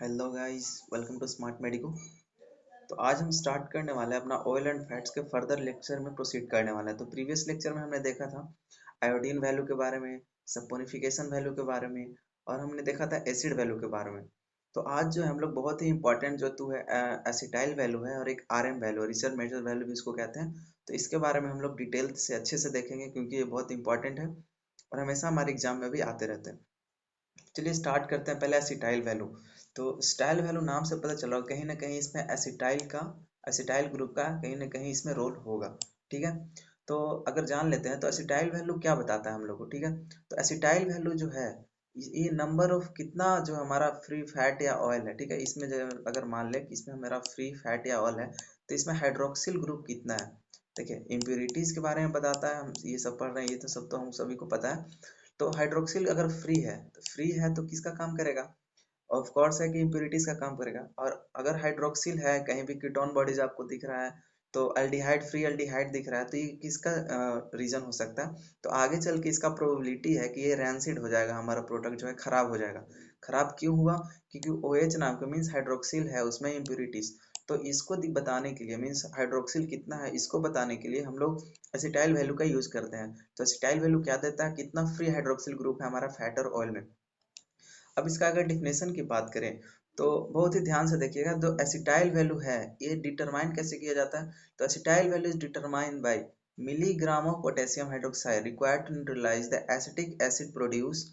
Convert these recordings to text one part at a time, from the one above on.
Hello guys, welcome to smart medico. तो आज हम स्टार्ट करने वाले हैं अपना ऑयल एंड फैट्स के फर्दर लेक्चर में प्रोसीड करने वाले हैं। तो प्रीवियस लेक्चर में हमने देखा था आयोडीन वैल्यू के बारे में, सपोनिफिकेशन वैल्यू के बारे में, और हमने देखा था एसिड वैल्यू के बारे में। तो आज जो है हम लोग बहुत ही इंपॉर्टेंट जो तू है एसिटाइल वैल्यू है और एक RM value, research measure value भी इसको कहते हैं। तो इसके बारे में हम लोग डिटेल से अच्छे से देखेंगे क्योंकि ये बहुत इंपॉर्टेंट है और हमेशा हमारे एग्जाम में भी आते रहते हैं। चलिए स्टार्ट करते हैं पहले एसिटाइल वैल्यू। तो स्टाइल वैल्यू नाम से पता चल रहा कहीं ना कहीं इसमें एसिटाइल ग्रुप का कहीं ना कहीं इसमें रोल होगा। ठीक है, तो अगर जान लेते हैं तो एसिटाइल वैल्यू क्या बताता है हम लोग को। ठीक है, तो एसिटाइल वैल्यू जो है ये नंबर ऑफ कितना जो हमारा फ्री फैट या ऑयल है। ठीक है, इसमें जो अगर मान ले कि इसमें हमारा फ्री फैट या ऑयल है तो इसमें हाइड्रोक्सिल ग्रुप कितना है। देखिए इम्प्योरिटीज के बारे में बताता है, हम ये सब पढ़ रहे हैं, ये तो सब तो हम सभी को पता है। तो हाइड्रोक्सिल अगर फ्री है तो किसका काम करेगा? ऑफ कोर्स है कि इम्प्योरिटीज का काम करेगा। और अगर हाइड्रोक्सिल है, कहीं भी कीटोन बॉडीज आपको दिख रहा है, तो अल्डिहाइड फ्री अल्डिहाइड दिख रहा है, तो ये किसका रीजन हो सकता है? तो आगे चल के इसका प्रोबेबिलिटी है कि ये रैंसिड हो जाएगा, हमारा प्रोडक्ट जो है खराब हो जाएगा। खराब क्यों हुआ? क्योंकि OH नाम का मीन्स हाइड्रोक्सिल है, उसमें इम्प्योरिटीज। तो इसको बताने के लिए मीन्स हाइड्रोक्सिल कितना है इसको बताने के लिए हम लोग एसिटाइल वैल्यू का यूज करते हैं। तो एसिटाइल वैल्यू क्या देता है? कितना फ्री हाइड्रोक्सिल ग्रुप है हमारा फैट और ऑयल में। अब इसका अगर डिफिनेशन की बात करें तो बहुत ही ध्यान से देखिएगा। जो एसिटाइल वैल्यू है ये डिटरमाइन कैसे किया जाता है? तो acetyl value is determined by milligram of potassium hydroxide required to neutralise the acetic acid produce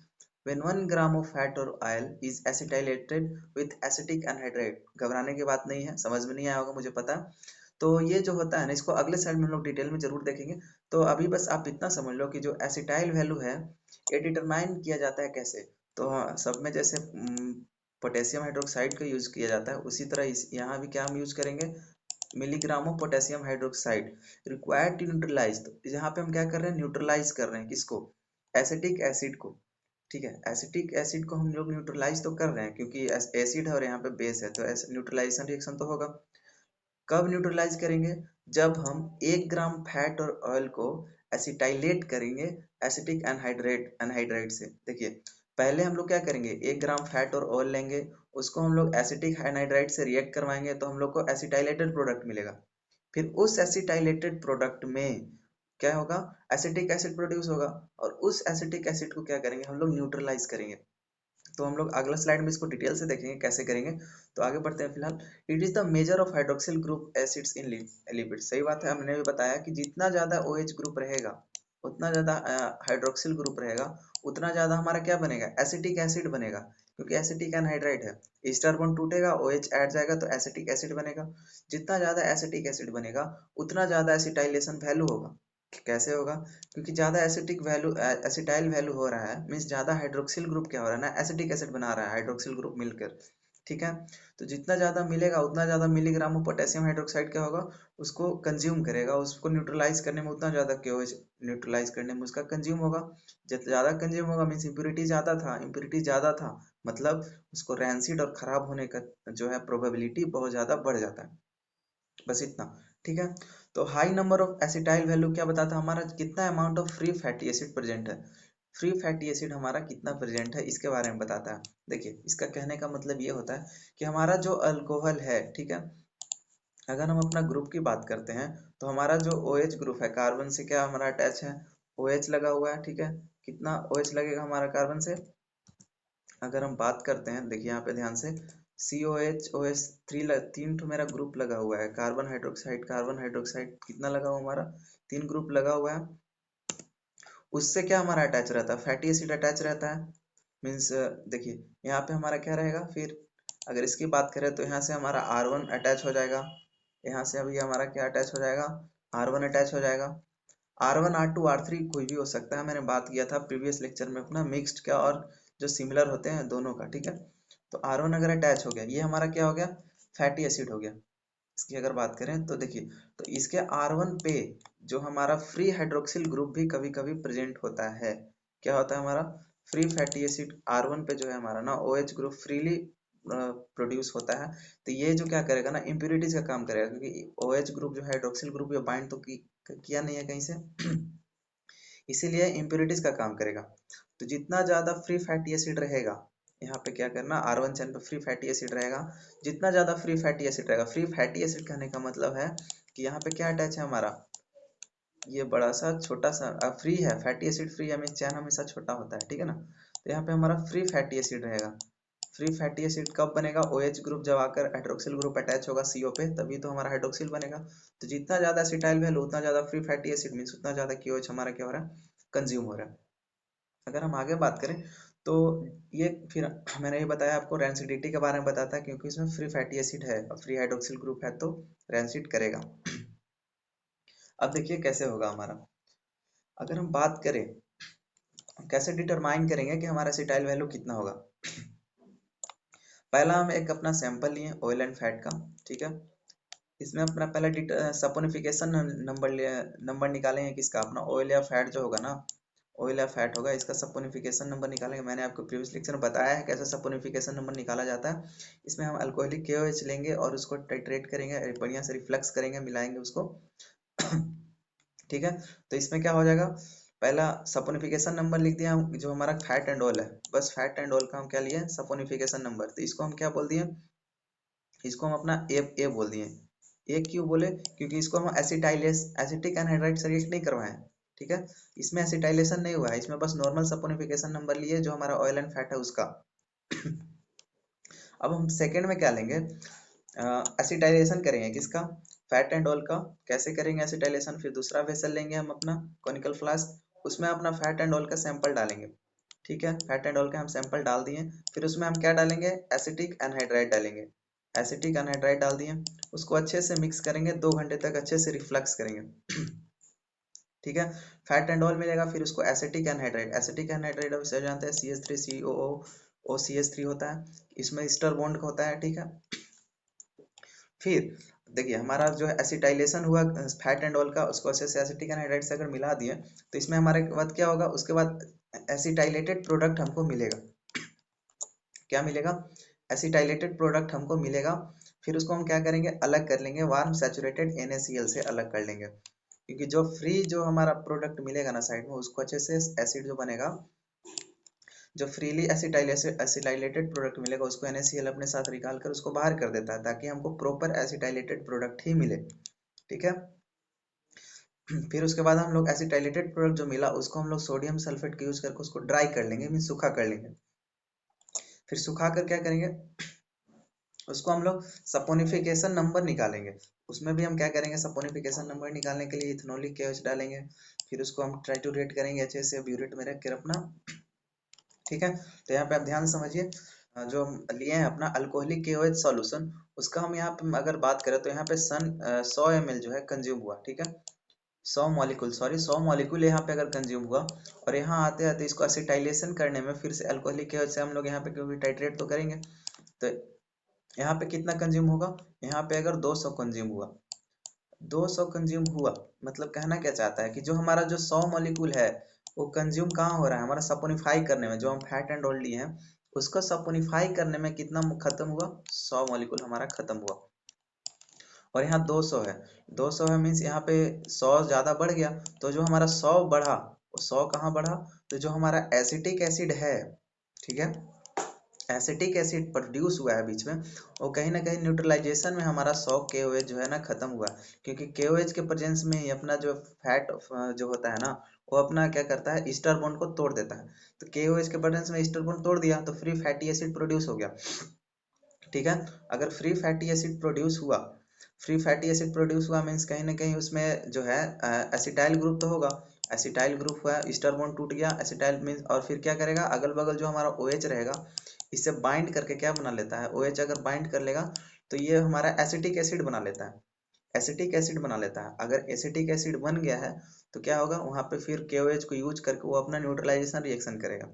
when 1 gram of fat or oil is acetylated with acetic anhydride। घबराने की बात नहीं है, समझ में नहीं आया होगा मुझे पता। तो ये जो होता है ना, इसको अगले साइड में हम लोग डिटेल में जरूर देखेंगे। तो अभी बस आप इतना समझ लो कि जो एसिटाइल वैल्यू है ये डिटरमाइन किया जाता है कैसे। तो हाँ, सब में जैसे पोटेशियम हाइड्रोक्साइड का यूज किया जाता है उसी तरह इस यहाँ भी क्या हम यूज करेंगे? Milligram of potassium hydroxide required to neutralise. तो यहाँ पे हम क्या कर रहे हैं? न्यूट्रलाइज कर रहे हैं किसको? एसिटिक एसिड को। ठीक है, एसिटिक एसिड को हम लोग न्यूट्रलाइज तो कर रहे हैं क्योंकि एसिड है और यहाँ पे बेस है, तो न्यूट्रलाइजेशन रिएक्शन तो होगा। कब न्यूट्रलाइज करेंगे? जब हम 1 ग्राम फैट और ऑयल को एसिटाइलेट करेंगे एसिटिक एनहाइड्राइड से। देखिए पहले हम लोग क्या करेंगे, 1 ग्राम फैट और ऑयल लेंगे, उसको हम लोग एसिटिक एनहाइड्राइड से रिएक्ट करवाएंगे तो हम लोग को एसिटाइलेटेड प्रोडक्ट मिलेगा। फिर उस एसिटाइलेटेड प्रोडक्ट में क्या होगा? एसिटिक एसिड प्रोड्यूस होगा, और उस एसिटिक एसिड को क्या करेंगे हम लोग? न्यूट्रलाइज करेंगे। तो हम लोग अगला स्लाइड में इसको डिटेल से देखेंगे कैसे करेंगे। तो आगे बढ़ते हैं। फिलहाल it is the measure of hydroxyl group acids in lipid. सही बात है, हमने भी बताया कि जितना ज्यादा OH ग्रुप रहेगा उतना ज्यादा हाइड्रोक्सिल ग्रुप रहेगा, उतना ज्यादा हमारा क्या बनेगा? एसिटिक एसिड बनेगा, क्योंकि एसिटिक एनहाइड्राइड है। ईस्टर बॉन्ड टूटेगा, OH ऐड जाएगा तो एसिटिक एसिड बनेगा। जितना ज्यादा एसिटिक एसिड बनेगा उतना ज्यादा एसिटाइलेशन वैल्यू होगा। कैसे होगा? क्योंकि ज्यादा एसिटिक वैल्यू एसिटाइल वैल्यू हो रहा है मीन्स ज्यादा हाइड्रोक्सिल ग्रुप क्या हो रहा है ना, एसिटिक एसिड बना रहा है हाइड्रोक्सिल ग्रुप मिलकर। ठीक है, तो जितना ज्यादा मिलेगा उतना ज्यादा मिलीग्राम ऑफ पोटेशियम हाइड्रोक्साइड क्या होगा? उसको कंज्यूम करेगा, उसको न्यूट्रलाइज करने में उतना ज्यादा KOH न्यूट्रलाइज करने में उसका कंज्यूम होगा। जब ज्यादा कंज्यूम होगा मीन्स इम्प्योरिटी ज्यादा था, मतलब उसको रैंसिड और खराब होने का जो है प्रोबेबिलिटी बहुत ज्यादा बढ़ जाता है। बस इतना। ठीक है, तो high number of acetyl value क्या बताता है? हमारा कितना amount of free fatty acid present है। फ्री फैटी एसिड हमारा कितना प्रेजेंट है इसके बारे में बताता है। देखिए इसका कहने का मतलब ये होता है कि हमारा जो अल्कोहल है, ठीक है, अगर हम अपना ग्रुप की बात करते हैं तो हमारा जो OH ग्रुप है, कार्बन से क्या हमारा अटैच है? OH लगा हुआ है। ठीक है, कितना OH लगेगा हमारा कार्बन से? अगर हम बात करते हैं, देखिए यहाँ पे ध्यान से, COH OH तीन ठो मेरा ग्रुप लगा हुआ है, कार्बन हाइड्रोक्साइड कितना लगा हुआ हमारा? 3 ग्रुप लगा हुआ है। उससे क्या हमारा अटैच रहता है? फैटी एसिड अटैच रहता है। मीन्स देखिए यहाँ पे हमारा क्या रहेगा फिर? अगर इसकी बात करें तो यहाँ से हमारा R1 अटैच हो जाएगा, यहाँ से अभी हमारा क्या अटैच हो जाएगा? R1 अटैच हो जाएगा। R1 R2 R3 कोई भी हो सकता है, मैंने बात किया था प्रीवियस लेक्चर में अपना मिक्स्ड का और जो सिमिलर होते हैं दोनों का। ठीक है, तो R1 अगर अटैच हो गया, ये हमारा क्या हो गया? फैटी एसिड हो गया। इसकी अगर बात करें तो देखिए, तो इसके R1 पे जो हमारा फ्री हाइड्रोक्सिल ग्रुप भी कभी कभी प्रेजेंट होता है। क्या होता है हमारा? फ्री फैटी एसिड R1 पे जो है हमारा ना OH ग्रुप फ्रीली प्रोड्यूस होता है। तो ये जो क्या करेगा ना, इम्प्योरिटीज का काम करेगा, क्योंकि OH ग्रुप जो हाइड्रोक्सिल ग्रुप ये बाइंड तो किया नहीं है कहीं से इसीलिए इम्प्योरिटीज का काम करेगा। तो जितना ज्यादा फ्री फैटी एसिड रहेगा यहाँ पे क्या करना, R1 चैन पे फ्री फैटी एसिड रहेगा। जितना ज़्यादा फ्री फैटी एसिड रहेगा, फ्री फैटी एसिड कहने का मतलब है कि यहाँ पे क्या अटैच है हमारा, ये बड़ा सा छोटा सा फ्री है, फैटी एसिड फ्री है, मीन चैन हमेशा छोटा होता है, ठीक है ना। तो यहाँ पे हमारा फ्री फैटी एसिड रहेगा। फ्री फैटी एसिड कब बनेगा, OH ग्रुप जब आकर हाइड्रोक्सिल ग्रुप अटैच होगा CO पे, तभी तो हमारा हाइड्रोक्सिल बनेगा। तो जितना ज्यादा एसिटाइल वैल्यू उतना ज्यादा फ्री फैटी एसिड, मीन उतना ज्यादा KOH हमारा क्या हो रहा है, कंज्यूम हो रहा है। अगर हम आगे बात करें तो ये फिर मैंने ये बताया आपको रैंसिडिटी के बारे में बताता है, क्योंकि इसमें फ्री फैटी एसिड है, फ्री हाइड्रोक्सिल ग्रुप है तो रैंसिड करेगा। अब देखिए कैसे होगा हमारा, अगर हम बात करें कैसे डिटरमाइन करेंगे कि हमारा एसिटाइल वैल्यू कितना होगा। पहला हम एक अपना सैंपल लिए ऑयल एंड फैट का, ठीक है। इसमें अपना पहला सपोनिफिकेशन नंबर निकालेंगे किसका, अपना ऑयल या फैट जो होगा ना, ऑयल या फैट होगा, इसका सपोनिफिकेशन नंबर निकालेंगे। मैंने आपको प्रीवियस लेक्चर में बताया है कैसे सपोनिफिकेशन नंबर निकाला जाता है। इसमें हम अल्कोहलिक KOH लेंगे और उसको टाइट्रेट करेंगे, बढ़िया से रिफ्लेक्स करेंगे, मिलाएंगे उसको ठीक है। तो इसमें क्या हो जाएगा, पहला सपोनिफिकेशन नंबर लिख दिया हम, जो हमारा फैट एंड ऑयल है, बस फैट एंड ऑयल का हम क्या लिए, सपोनिफिकेशन नंबर। तो इसको हम क्या बोल दिए, इसको हम अपना ए बोल दिए। ए क्यों बोले, क्योंकि इसको हम एसिटिक एनहाइड्राइड से रिएक्ट नहीं करवाए, ठीक है। इसमें एसिटाइलेशन नहीं हुआ है, इसमें बस नॉर्मल सपोनिफिकेशन नंबर लिए जो हमारा ऑयल एंड फैट है उसका अब हम सेकेंड में क्या लेंगे, एसिटाइलेशन करेंगे किसका, फैट एंड ऑयल का। कैसे करेंगे एसिटाइलेशन, फिर दूसरा वेसल लेंगे हम अपना कॉनिकल फ्लास्क, उसमें अपना फैट एंड ऑयल का सैंपल डालेंगे, ठीक है। फैट एंड ऑयल का हम सैंपल डाल दिए, फिर उसमें हम क्या डालेंगे, एसिटिक एनहाइड्राइड डालेंगे। एसिटिक एनहाइड्राइड डाल दिए, उसको अच्छे से मिक्स करेंगे, 2 घंटे तक अच्छे से रिफ्लेक्स करेंगे ठीक है। फैट एंड ऑयल मिलेगा, फिर उसको एसिटिक एनहाइड्राइड अब इसे जानते हैं CH3COO OCH3 होता है, इसमें ईस्टर बॉन्ड होता है, ठीक है। फिर देखिए हमारा जो एसिटाइलेशन हुआ फैट एंड ऑयल का, उसको अच्छे से एसिटिक एनहाइड्राइड से अगर मिला दिए तो इसमें हमारे बाद क्या होगा, उसके बाद एसिटाइलेटेड प्रोडक्ट हमको मिलेगा। क्या मिलेगा, एसिटाइलेटेड प्रोडक्ट हमको मिलेगा। फिर उसको हम क्या करेंगे, अलग कर लेंगे, वार्म सैचुरेटेड NaCl से अलग कर लेंगे, क्योंकि जो फ्री जो हमारा प्रोडक्ट मिलेगा ना साइड में, उसको अच्छे से एसिड जो बनेगा, जो फ्रीली एसिटाइलेटेड प्रोडक्ट मिलेगा उसको NaCl अपने साथ निकाल कर उसको बाहर कर देता है, ताकि हमको प्रॉपर एसिटाइलेटेड प्रोडक्ट ही मिले, ठीक है। फिर उसके बाद हम लोग एसिटाइलेटेड प्रोडक्ट जो मिला उसको हम लोग सोडियम सल्फेट का यूज करके उसको ड्राई कर लेंगे, मीन सूखा कर लेंगे। फिर सुखा कर क्या करेंगे, उसको हम लोग सपोनिफिकेशन नंबर निकालेंगे। उसमें भी हम क्या करेंगे, सपोनिफिकेशन नंबर निकालने के लिए इथेनॉलिक KOH डालेंगे, फिर उसको हम ट्राइटोरेट करेंगे अच्छे से ब्यूरेट में रख कर अपना, ठीक है। तो यहाँ पे आप ध्यान समझिए, जो हम लिए हैं अपना अल्कोहलिक KOH सॉल्यूशन, उसका हम यहाँ पे अगर बात करें तो यहाँ पे 100 ml जो है कंज्यूम हुआ, ठीक है। 100 मॉलिक्यूल यहाँ पे अगर कंज्यूम हुआ, और यहाँ आते आते इसको एसिटाइलेशन करने में फिर से अल्कोहलिक KOH से हम लोग यहाँ पे क्योंकि टाइट्रेट तो करेंगे, तो यहाँ पे कितना कंज्यूम होगा, यहाँ पे अगर 200 कंज्यूम हुआ, 200 कंज्यूम हुआ, मतलब कहना क्या चाहता है कि जो हमारा जो 100 मॉलिक्यूल है वो कंज्यूम कहाँ हो रहा है, हमारा सपोनिफाई करने में, जो हम फैट एंड ऑयल लिए हैं उसको सपोनिफाई करने में कितना खत्म हुआ, 100 मॉलिक्यूल हमारा खत्म हुआ। और यहाँ 200 है, 200 है मीन्स यहाँ पे 100 ज्यादा बढ़ गया, तो जो हमारा 100 बढ़ा वो 100 कहाँ बढ़ा, तो जो हमारा एसिटिक एसिड है, ठीक है, एसिटिक एसिड प्रोड्यूस हुआ है बीच में, वो कहीं ना कहीं न्यूट्रलाइजेशन में हमारा 100 KOH जो है ना खत्म हुआ, क्योंकि KOH के प्रेजेंस में ही अपना जो फैट जो होता है ना, वो अपना क्या करता है, ईस्टर बॉन्ड को तोड़ देता है। तो KOH के प्रेजेंस में ईस्टर बॉन्ड तोड़ दिया तो फ्री फैटी एसिड प्रोड्यूस हो गया, ठीक है। अगर फ्री फैटी एसिड प्रोड्यूस हुआ, फ्री फैटी एसिड प्रोड्यूस हुआ मीन्स कहीं ना कहीं उसमें जो है एसिटाइल ग्रुप तो होगा, एसिटाइल ग्रुप हुआ, ईस्टर बॉन्ड टूट गया, एसिटाइल मीन्स, और फिर क्या करेगा, अगल बगल जो हमारा OH रहेगा इससे बाइंड करके क्या बना लेता है, OH अगर बाइंड कर लेगा तो ये हमारा एसिटिक एसिड बना लेता है, एसिटिक एसिड बना लेता है। अगर एसिटिक एसिड बन गया है तो क्या होगा, वहां पे फिर KOH को यूज करके वो अपना न्यूट्रलाइजेशन रिएक्शन करेगा।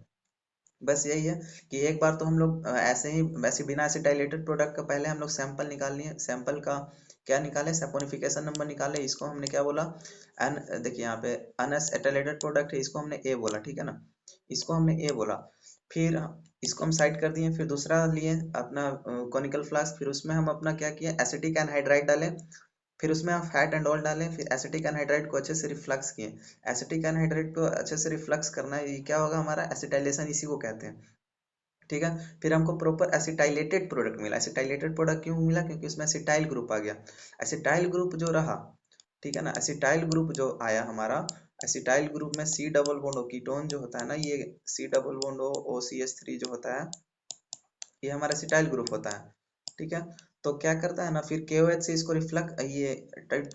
बस यही है कि एक बार तो हम लोग ऐसे ही वैसे बिना एसिटाइलेटेड प्रोडक्ट का पहले हम लोग सैंपल निकाल लिए, सैंपल का क्या निकाले, सपोनिफिकेशन नंबर निकाले, इसको हमने क्या बोला, एन, देखिए यहाँ पे अनएसिटाइलेटेड प्रोडक्ट है, इसको हमने ए बोला, ठीक है ना, इसको हमने ए बोला। फिर इसको हम साइड कर दिए, फिर दूसरा लिए अपना कॉनिकल फ्लास्क, फिर उसमें हम अपना क्या किए, एसिटिक एनहाइड्राइड डाले, फिर उसमें हम फैट एंड ऑयल डालें, फिर एसिटिक एनहाइड्राइड को अच्छे से रिफ्लक्स किए। एसिटिक एनहाइड्राइड को अच्छे से रिफ्लक्स करना, ये क्या होगा हमारा एसिटाइलेशन, इसी को कहते हैं। ठीक है। फिर हमको प्रॉपर एसिटाइलेटेड प्रोडक्ट मिला। एसिटाइलेटेड प्रोडक्ट क्यों मिला? क्योंकि उसमें एसिटाइल ग्रुप आ गया। एसिटाइल ग्रुप जो रहा, ठीक है ना, एसिटाइल ग्रुप जो आया हमारा, एसिटाइल ग्रुप में C double bond O ketone जो होता है ना, ये C double bond O C H three जो होता है, ये हमारा एसिटाइल ग्रुप होता है। ठीक है। तो क्या करता है ना, फिर KOH से इसको रिफ्लेक्ट ये टाइप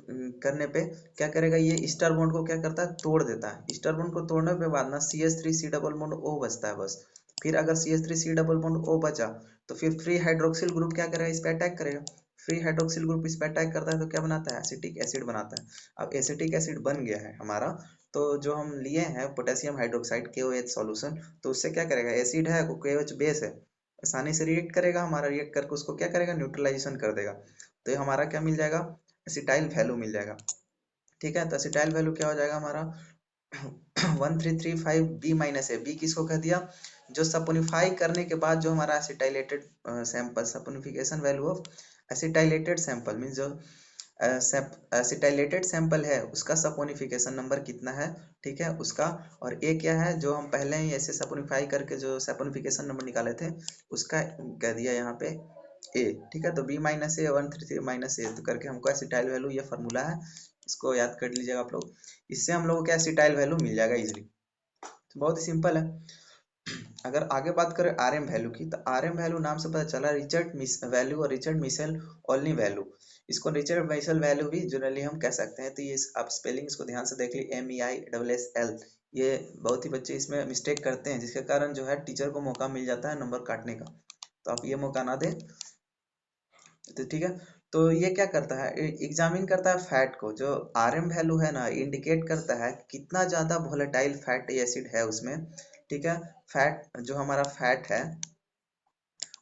करने पे क्या करेगा, ये ईस्टर बॉन्ड को क्या करता है, तोड़ देता है। ईस्टर बॉन्ड को तोड़ने के बाद ना CH3 C double bond O बचता है बस। फिर अगर CH3 C double bond O बचा, तो फिर फ्री हाइड्रोक्सिल ग्रुप क्या करेगा, इस पे अटैक करेगा। फ्री हाइड्रोक्सिल ग्रुप इस पे अटैक करता है तो क्या बनाता है, एसिटिक एसिड बनाता है। अब एसिटिक एसिड बन गया है हमारा, तो जो हम लिए हैं पोटेशियम हाइड्रोक्साइड KOH सॉल्यूशन, तो उससे क्या करेगा, एसिड है, KOH बेस है, आसानी से रिएक्ट करेगा, हमारा रिएक्ट करके उसको क्या करेगा, न्यूट्रलाइजेशन कर देगा। तो ये हमारा क्या मिल जाएगा, एसिटाइल वैल्यू मिल जाएगा। ठीक है। तो एसिटाइल वैल्यू क्या हो जाएगा हमारा 1335 बी माइनस है। बी किसको कह दिया, जो सपोनिफाई करने के बाद जो हमारा acetylated sample, saponification value of acetylated sample mean जो एसिटाइलेटेड सैंपल है उसका सपोनिफिकेशन नंबर कितना है, ठीक है, उसका। और ए क्या है, जो हम पहले ही ऐसे सपोनिफाई करके जो सपोनिफिकेशन नंबर निकाले थे उसका कह दिया यहाँ पे ए। ठीक है। तो B-A 133 - A तो करके हमको एसिटाइल वैल्यू, ये फार्मूला है, इसको याद कर लीजिएगा आप लोग। इससे हम लोगों को क्या एसिटाइल वैल्यू मिल जाएगा इजीली। तो बहुत ही सिंपल है। अगर आगे बात करें RM वैल्यू की, तो RM वैल्यू नाम से पता चला रिचर्ड मिस वैल्यू और रिचर्ड मिशेल ओल्नी वैल्यू। इसको रिचर्ड मिशेल वैल्यू भी जनरली हम कह सकते हैं। तो ये आप स्पेलिंग इसको ध्यान से देख ली, MEISSL। ये बहुत ही बच्चे इसमें मिस्टेक करते हैं, जिसके कारण जो है टीचर को मौका मिल जाता है नंबर काटने का। तो आप ये मौका ना दें। तो ठीक है। तो ये क्या करता है, एग्जामिन करता है फैट को। जो RM वैल्यू है ना, इंडिकेट करता है कितना ज्यादा वोलेटाइल फैटी एसिड है उसमें। ठीक है। फैट जो हमारा फैट है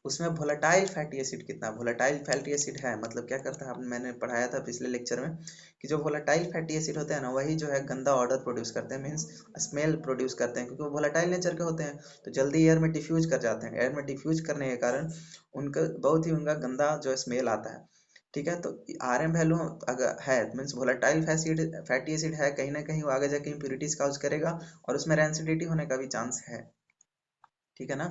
उसमें वोलेटाइल फैटी एसिड कितना, वोलेटाइल फैटी एसिड है, मतलब क्या करता है, मैंने पढ़ाया था पिछले लेक्चर में कि जो वोलेटाइल फैटी एसिड होते हैं ना, वही जो है गंदा ऑर्डर प्रोड्यूस करते हैं, मीन्स स्मेल प्रोड्यूस करते हैं, क्योंकि वो वोलेटाइल नेचर के होते हैं, तो जल्दी एयर में डिफ्यूज कर जाते हैं। एयर में डिफ्यूज करने के कारण उनका बहुत ही उनका गंदा जो स्मेल आता है। ठीक है। तो RM वैल्यू अगर है मीन्स वोलेटाइल फैटी एसिड है, कहीं ना कहीं वो आगे जाके इम्प्यूरिटीज काउज करेगा और उसमें रेंसिडिटी होने का भी चांस है। ठीक है ना।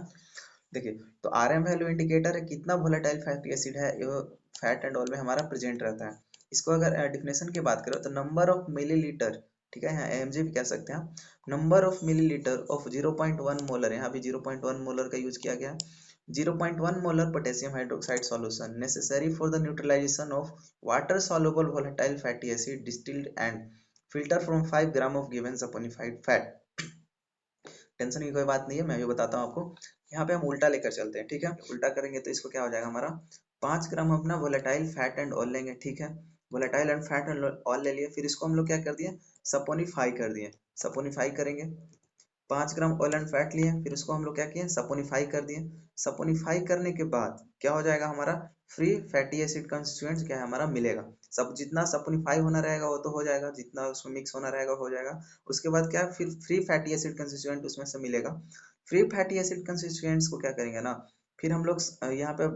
देखिए, तो RM वैल्यू इंडिकेटर है कितना वोलेटाइल फैटी एसिड है ये फैट एंड ऑयल में हमारा प्रेजेंट रहता है। इसको अगर डेफिनेशन की बात करें तो नंबर ऑफ मिलीलीटर, ठीक है, यहाँ AMG भी कह सकते हैं, number of millilitre of 0.1 molar, यहाँ भी 0.1 मोलर का यूज किया गया। 0.1 molar potassium hydroxide solution necessary for the neutralisation of water soluble volatile fatty acid distilled and filter from 5 gram of given saponified fat। Tension की कोई बात नहीं है, मैं भी बताता हूँ आपको। यहाँ पे हम उल्टा लेकर चलते हैं। ठीक है। उल्टा करेंगे तो इसको क्या हो जाएगा हमारा, 5 ग्राम अपना वोलेटाइल फैट एंड ऑयल लेंगे। ठीक है। Volatile and fat and oil ले लिए, फिर इसको हम लोग क्या कर दिए, सपोनिफाई कर दिए। सपोनिफाई करेंगे, 5 ग्राम ऑयल एंड फैट लिए, फिर उसको हम लोग क्या किए, सपोनिफाई कर दिए। सपोनिफाई करने के बाद क्या हो जाएगा हमारा, फ्री फैटी एसिड कंस्टिट्यूएंट क्या है हमारा मिलेगा। सब जितना सपोनिफाई होना रहेगा वो तो हो जाएगा, जितना उसमें मिक्स होना रहेगा हो जाएगा। उसके बाद क्या, फिर फ्री फैटी एसिड कंस्टिट्यूएंट उसमें से मिलेगा। फ्री फैटी एसिड कंस्टिट्यूएंट्स को क्या करेंगे ना, फिर हम लोग यहाँ पे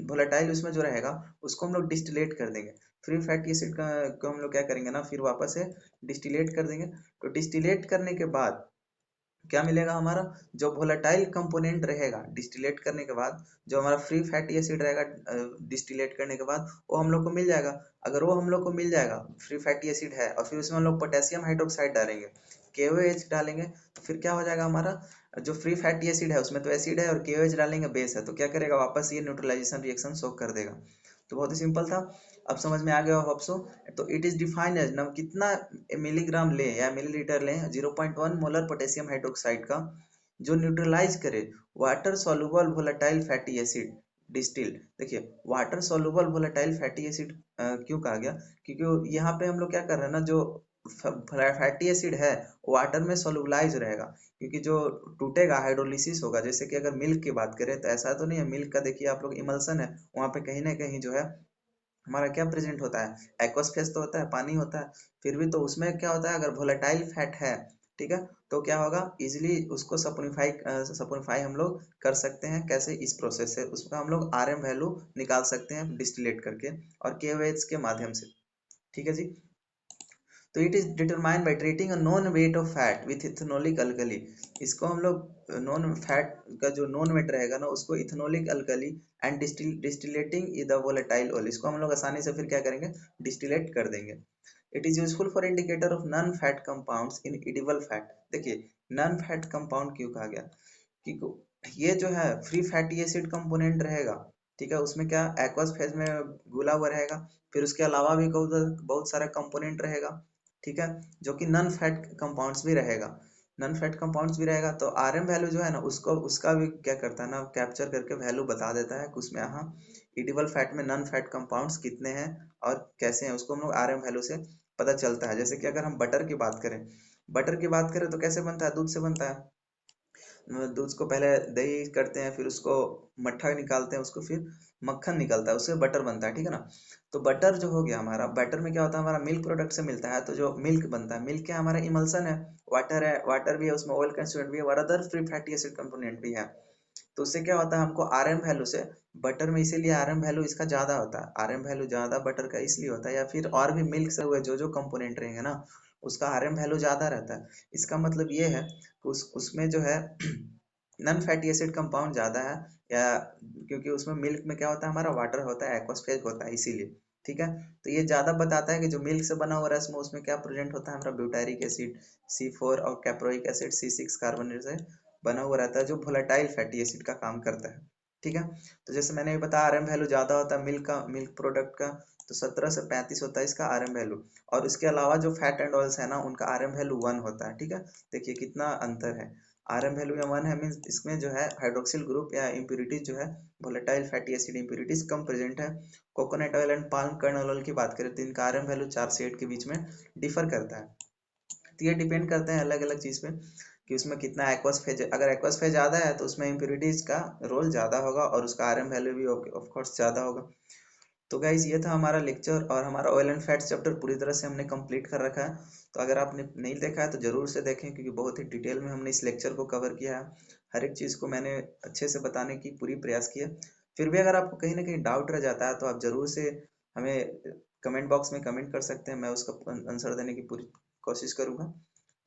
वोलेटाइल उसमें जो रहेगा उसको हम लोग डिस्टिलेट कर देंगे। फ्री फैटी एसिड को हम लोग क्या करेंगे ना, फिर वापस से डिस्टिलेट कर देंगे। तो डिस्टिलेट करने के बाद क्या मिलेगा हमारा, जो वोलेटाइल कंपोनेंट रहेगा डिस्टिलेट करने के बाद, जो हमारा फ्री फैटी एसिड रहेगा डिस्टिलेट करने के बाद, वो हम लोग को मिल जाएगा। अगर वो हम लोग को मिल जाएगा, फ्री फैटी एसिड है, और फिर उसमें हम लोग पोटेशियम हाइड्रोक्साइड डालेंगे, KOH डालेंगे, तो फिर क्या हो जाएगा हमारा, जो फ्री फैटी एसिड है उसमें तो एसिड है और KOH डालेंगे बेस है, तो क्या करेगा, वापस ये न्यूट्रलाइजेशन रिएक्शन शो कर देगा। तो बहुत ही सिंपल था, अब समझ में आ गया होप सो। तो इट इज डिफाइंड एज, नम कितना मिलीग्राम लें या मिलीलीटर लें 0.1 मोलर पोटेशियम हाइड्रोक्साइड का, जो न्यूट्रलाइज करे water soluble volatile fatty acid distilled. देखिए, water soluble volatile fatty acid क्यों कहा गया, क्योंकि यहाँ पे हम लोग क्या कर रहे हैं ना, जो फैटी एसिड है वाटर में सोलुबलाइज रहेगा, क्योंकि जो टूटेगा हाइड्रोलिसिस होगा। जैसे कि अगर मिल्क की बात करें तो ऐसा तो नहीं है, मिल्क का देखिए आप लोग इमल्सन है, वहां पे कहीं ना कहीं जो है हमारा क्या प्रेजेंट होता है, एक्वस फेस तो होता है, पानी होता है, फिर भी तो उसमें क्या होता है, अगर वोलेटाइल फैट है, ठीक है, तो क्या होगा, इजिली उसको सपोनिफाई हम लोग कर सकते हैं। कैसे, इस प्रोसेस से उसका हम लोग RM वैल्यू निकाल सकते हैं डिस्टिलेट करके और KOH के माध्यम से। ठीक है जी। तो it is determined by treating a known weight of fat with ethanolic alkali. इसको हम लोग नॉन फैट का जो नॉन वेट रहेगा ना उसको ethanolic alkali and distillating the volatile oil, इसको हम लोग आसानी से फिर क्या करेंगे, डिस्टिलेट कर देंगे। It is useful for indicator of non fat compounds in edible fat. देखिए नॉन फैट कंपाउंड क्यों कहा गया, कि ये जो है फ्री फैटी एसिड कंपोनेंट रहेगा, ठीक है, उसमें क्या एक्वस फेज में घुला हुआ रहेगा, फिर उसके अलावा भी बहुत बहुत सारा कंपोनेंट रहेगा, ठीक है, जो कि नॉन फैट कंपाउंड्स भी रहेगा। नॉन फैट कंपाउंड्स भी रहेगा तो आरएम वैल्यू जो है ना उसको उसका भी क्या करता है ना, कैप्चर करके वैल्यू बता देता है कि उसमें हाँ इडिबल फैट में नॉन फैट कंपाउंड्स कितने हैं और कैसे हैं, उसको हम लोग आरएम वैल्यू से पता चलता है। जैसे कि अगर हम बटर की बात करें, बटर की बात करें तो कैसे बनता है, दूध से बनता है। दूध को पहले दही करते हैं, फिर उसको मट्ठा निकालते हैं, उसको फिर मक्खन निकलता है, उससे बटर बनता है, ठीक है ना। तो बटर जो हो गया हमारा, बटर में क्या होता है, हमारा मिल्क प्रोडक्ट से मिलता है, तो जो मिल्क बनता है, मिल्क क्या हमारा इमल्सन है, वाटर भी है उसमें, ऑयल कंस्टिट्यूएंट भी है और other free fatty acid component भी है। तो उससे क्या होता है, हमको आरएम वैल्यू से बटर में, इसीलिए आरएम वैल्यू इसका ज्यादा होता है, आरएम वैल्यू ज्यादा बटर का इसलिए होता है, या फिर और भी मिल्क से हुए जो जो कंपोनेंट रहेंगे ना उसका आरएम वैल्यू ज्यादा रहता है। इसका मतलब ये है कि उसमें जो है नॉन फैटी एसिड कंपाउंड ज्यादा है, या क्योंकि उसमें मिल्क में क्या होता है, हमारा वाटर होता है, एक्वस फेज होता है, इसीलिए, ठीक है। तो ये ज्यादा बताता है कि जो मिल्क से बना हुआ रस्म उसमें क्या प्रेजेंट होता है, हमारा ब्यूटारिक एसिड C4 और कैप्रोइक एसिड C6 कार्बोनेट से बना हुआ रहता है, जो वोलेटाइल फैटी एसिड का काम करता है, ठीक है। तो जैसे मैंने भी बताया आरएम वैल्यू ज्यादा होता है मिल्क का, मिल्क प्रोडक्ट का, तो 17 से 35 होता है इसका आरएम वैल्यू। और इसके अलावा जो फैट एंड ऑयल्स है ना उनका आरएम वैल्यू 1 होता है, ठीक है। देखिए कितना अंतर है, आरएम वैल्यू में 1 है, मीन्स इसमें जो है हाइड्रोक्सिल ग्रुप या इम्प्यूरिटीज जो है, वोलेटाइल फैटी एसिड इम्प्यूरिटीज कम प्रेजेंट है। Coconut oil and palm kernel oil की बात करें तो इनका आरएम वैल्यू 4 से 8 के बीच में डिफर करता है। तो ये डिपेंड करते हैं अलग अलग चीज पे कि उसमें कितना एक्वस फेज, अगर एक्वस फेज ज्यादा है तो उसमें इम्प्यूरिटीज का रोल ज्यादा होगा और उसका आरएम वैल्यू भी ऑफ कोर्स ज्यादा होगा। तो गाइज ये था हमारा लेक्चर और हमारा ऑयल एंड फैट्स चैप्टर पूरी तरह से हमने कंप्लीट कर रखा है। तो अगर आपने नहीं देखा है तो जरूर से देखें, क्योंकि बहुत ही डिटेल में हमने इस लेक्चर को कवर किया है, हर एक चीज़ को मैंने अच्छे से बताने की पूरी प्रयास किया। फिर भी अगर आपको कहीं ना कहीं डाउट रह जाता है तो आप जरूर से हमें कमेंट बॉक्स में कमेंट कर सकते हैं, मैं उसका आंसर देने की पूरी कोशिश करूंगा।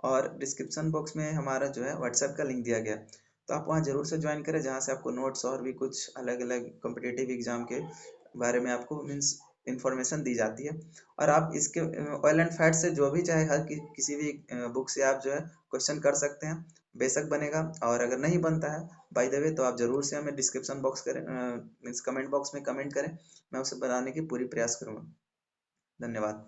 और डिस्क्रिप्शन बॉक्स में हमारा जो है व्हाट्सएप का लिंक दिया गया है, तो आप वहाँ जरूर से ज्वाइन करें, जहाँ से आपको नोट्स और भी कुछ अलग अलग कॉम्पिटेटिव एग्जाम के बारे में आपको मीन्स इंफॉर्मेशन दी जाती है। और आप इसके ऑयल एंड फैट से जो भी चाहे हर किसी भी बुक से आप जो है क्वेश्चन कर सकते हैं, बेशक बनेगा। और अगर नहीं बनता है बाय द वे तो आप जरूर से हमें डिस्क्रिप्शन बॉक्स करें, मीन्स कमेंट बॉक्स में कमेंट करें, मैं उसे बनाने की पूरी प्रयास करूंगा। धन्यवाद।